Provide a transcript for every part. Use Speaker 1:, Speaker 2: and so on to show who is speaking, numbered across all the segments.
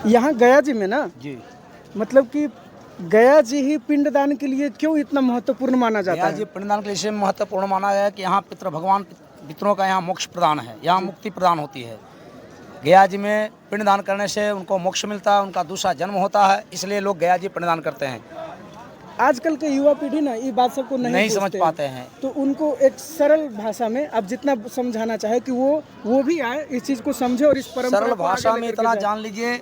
Speaker 1: यहाँ गया जी में ना,
Speaker 2: जी।
Speaker 1: मतलब कि गया जी ही पिंडदान के लिए क्यों इतना महत्वपूर्ण माना जाता
Speaker 2: गया
Speaker 1: है?
Speaker 2: जी पिंडदान के लिए इसलिए महत्वपूर्ण माना गया है कि यहाँ भगवान पितरों का यहाँ मोक्ष प्रदान है, यहाँ मुक्ति प्रदान होती है। गया जी में पिंडदान करने से उनको मोक्ष मिलता है, उनका दूसरा जन्म होता है, इसलिए लोग गया जी पिंडदान करते हैं।
Speaker 1: आजकल के युवा पीढ़ी ना ये बात सबको नहीं
Speaker 2: समझ पाते हैं,
Speaker 1: तो उनको एक सरल भाषा में आप जितना समझाना चाहे कि वो भी आए, इस चीज़ को समझे और इस परंपरा
Speaker 2: सरल
Speaker 1: को
Speaker 2: भाषा
Speaker 1: आगे
Speaker 2: में
Speaker 1: लेकर
Speaker 2: इतना
Speaker 1: के
Speaker 2: जान लीजिए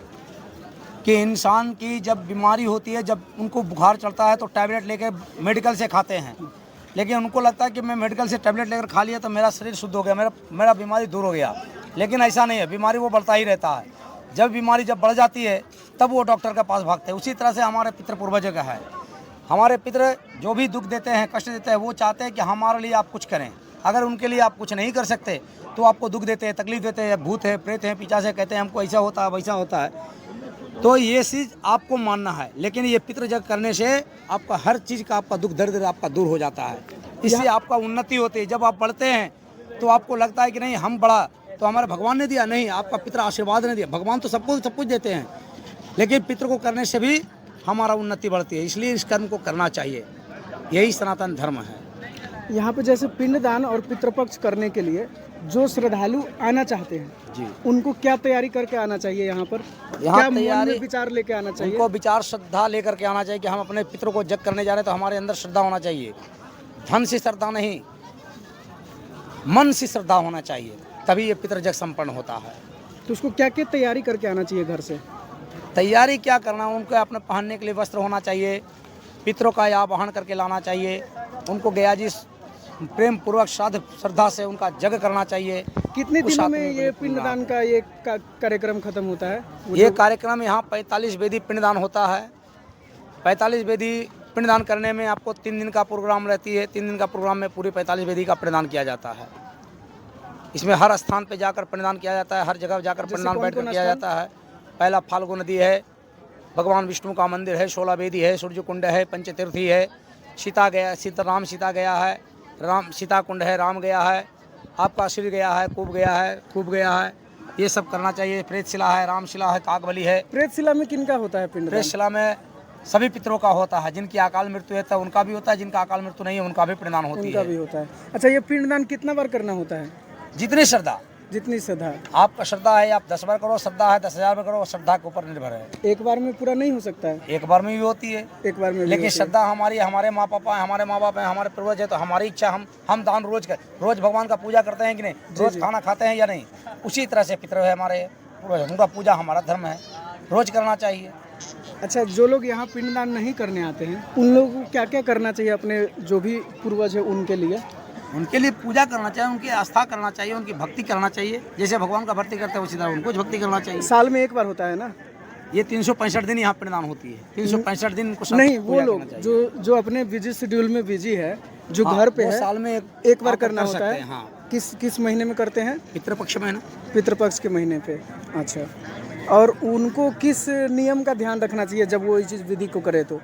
Speaker 2: कि इंसान की जब बीमारी होती है, जब उनको बुखार चढ़ता है तो टैबलेट लेके मेडिकल से खाते हैं, लेकिन उनको लगता है कि मैं मेडिकल से टैबलेट लेकर खा लिया तो मेरा शरीर शुद्ध हो गया, मेरा बीमारी दूर हो गया। लेकिन ऐसा नहीं है, बीमारी वो बढ़ता ही रहता है। जब बीमारी जब बढ़ जाती है तब वो डॉक्टर के पास भागते हैं। उसी तरह से हमारे पितृ पूर्वजों का है। हमारे पितृ जो भी दुख देते हैं, कष्ट देते हैं, वो चाहते हैं कि हमारे लिए आप कुछ करें। अगर उनके लिए आप कुछ नहीं कर सकते तो आपको दुख देते हैं, तकलीफ देते हैं, भूत है, प्रेत है, पिशाच है, कहते हैं हमको ऐसा होता है, वैसा होता है। तो ये चीज़ आपको मानना है, लेकिन ये पितृजग करने से आपका हर चीज़ का, आपका दुख दर्द आपका दूर हो जाता है। इससे आपका उन्नति होती है। जब आप बढ़ते हैं तो आपको लगता है कि नहीं हम बढ़ा तो हमारे भगवान ने दिया, नहीं आपका पितृ आशीर्वाद ने दिया। भगवान तो सब कुछ देते हैं, लेकिन पितृ को करने से भी हमारा उन्नति बढ़ती है। इसलिए इस कर्म को करना चाहिए, यही सनातन धर्म है।
Speaker 1: यहाँ पे जैसे पिंडदान और पितृपक्ष करने के लिए जो श्रद्धालु आना चाहते हैं
Speaker 2: जी,
Speaker 1: उनको क्या तैयारी करके आना चाहिए? यहाँ पर क्या मन में विचार लेके आना चाहिए?
Speaker 2: उनको विचार श्रद्धा लेकर के आना चाहिए कि हम अपने पितरों को जग करने जा रहे हैं, तो हमारे अंदर श्रद्धा होना चाहिए। धन से श्रद्धा नहीं, मन से श्रद्धा होना चाहिए, तभी ये पितृजग संपन्न होता है।
Speaker 1: तो उसको क्या क्या तैयारी करके आना चाहिए घर से?
Speaker 2: तैयारी क्या करना, उनको अपने पहनने के लिए वस्त्र होना चाहिए, पितरों का आवाहन करके लाना चाहिए, उनको गया जी प्रेम पूर्वक श्रद्धा से उनका जग करना चाहिए।
Speaker 1: कितने दिनों में ये पिंडदान का ये कार्यक्रम खत्म होता है?
Speaker 2: ये कार्यक्रम यहाँ 45 वेदी पिंडदान होता है। 45 वेदी पिंडदान करने में आपको 3 दिन का प्रोग्राम रहती है। 3 दिन का प्रोग्राम में पूरी 45 वेदी का पिंडदान किया जाता है। इसमें हर स्थान पे जाकर पिंडदान किया जाता है, हर जगह जाकर पिंडदान बैठ कर किया जाता है। पहला फाल्गु नदी है, भगवान विष्णु का मंदिर है, 16 वेदी है, सूर्य कुंड है, पंचतीर्थी है, सीता गया है, राम सीता कुंड है, राम गया है, आपका श्री गया है, खूब गया है। ये सब करना चाहिए। प्रेतशिला है, रामशिला है, काकबली है।
Speaker 1: प्रेतशिला में किनका होता है पिंडदान?
Speaker 2: प्रेतशिला में सभी पितरों का होता है। जिनकी अकाल मृत्यु है तो उनका भी होता है, जिनका अकाल मृत्यु नहीं है उनका भी पिंडदान होती है।
Speaker 1: उनका भी होता है। अच्छा, ये पिंडदान कितना बार करना होता है?
Speaker 2: जितनी श्रद्धा, आपका श्रद्धा है, आप 10 बार करो, श्रद्धा है 10,000 बार करो, श्रद्धा के ऊपर निर्भर है।
Speaker 1: एक बार में पूरा नहीं हो सकता है?
Speaker 2: एक बार में भी होती है,
Speaker 1: एक बार में।
Speaker 2: लेकिन श्रद्धा हमारी, हमारे माँ पापा है, हमारे माँ बाप है, हमारे पूर्वज है, तो हमारी इच्छा हम दान रोज भगवान का पूजा करते हैं कि नहीं, रोज खाना खाते हैं या नहीं, उसी तरह से पितर है हमारे पूर्वज, उनका पूजा हमारा धर्म है, रोज करना चाहिए।
Speaker 1: अच्छा, जो लोग यहाँ पिंडदान नहीं करने आते हैं उन लोगों को क्या क्या करना चाहिए अपने जो भी पूर्वज है उनके लिए?
Speaker 2: उनके लिए पूजा करना चाहिए, उनकी आस्था करना चाहिए, उनकी भक्ति करना चाहिए। जैसे भगवान का भक्ति करते हैं उसी तरह उनको भक्ति करना चाहिए।
Speaker 1: साल में एक बार होता है ना?
Speaker 2: ये 365 दिन यहाँ पिंडदान होती है। 365 दिन को
Speaker 1: नहीं, वो लोग जो अपने बिजी शेड्यूल में बिजी है, जो घर पे है,
Speaker 2: साल में एक
Speaker 1: बार करना होता है।
Speaker 2: हाँ।
Speaker 1: किस महीने में करते हैं?
Speaker 2: पितृपक्ष महीना,
Speaker 1: पितृपक्ष के महीने पे। अच्छा, और उनको किस नियम का ध्यान रखना चाहिए जब वो इस विधि को करे? तो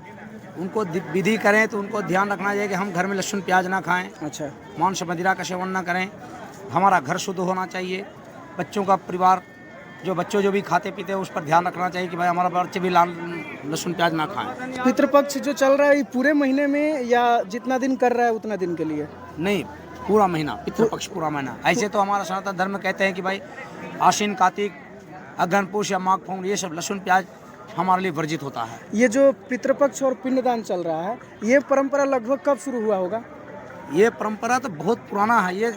Speaker 2: उनको विधि करें तो उनको ध्यान रखना चाहिए कि हम घर में लहसुन प्याज ना खाएं।
Speaker 1: अच्छा,
Speaker 2: मांस मदिरा का सेवन ना करें, हमारा घर शुद्ध होना चाहिए। बच्चों का परिवार बच्चों जो भी खाते पीते हैं उस पर ध्यान रखना चाहिए कि भाई हमारा बच्चे भी लहसुन प्याज ना खाएं।
Speaker 1: पितृपक्ष जो चल रहा है पूरे महीने में या जितना दिन कर रहा है उतना दिन के लिए?
Speaker 2: नहीं, पूरा महीना, पितृपक्ष पूरा महीना। ऐसे तो हमारा सनातन धर्म कहते हैं कि भाई आश्विन, कार्तिक, अगहन, पुष या माघ, फागुन, ये सब लहसुन प्याज हमारे लिए वर्जित होता है।
Speaker 1: ये जो पितृपक्ष और पिंडदान चल रहा है, ये परंपरा लगभग कब शुरू हुआ होगा?
Speaker 2: ये परंपरा तो बहुत पुराना है, ये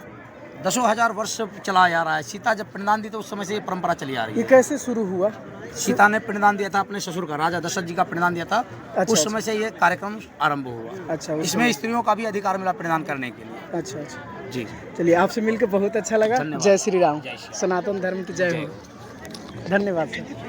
Speaker 2: 10,000 वर्ष से चला जा रहा है। सीता जब पिंडदान दी तो उस समय से ये परंपरा चली आ रही है।
Speaker 1: ये कैसे शुरू हुआ?
Speaker 2: सीता ने पिंडदान दिया था अपने ससुर का, राजा दशरथ जी का पिंडदान दिया था।
Speaker 1: अच्छा,
Speaker 2: उस समय से ये कार्यक्रम आरंभ हुआ।
Speaker 1: अच्छा,
Speaker 2: इसमें स्त्रियों का भी अधिकार मिला पिंडदान करने के लिए।
Speaker 1: अच्छा अच्छा
Speaker 2: जी,
Speaker 1: चलिए, आपसे मिलकर बहुत अच्छा लगा। जय श्री राम, सनातन धर्म की जय हो। धन्यवाद।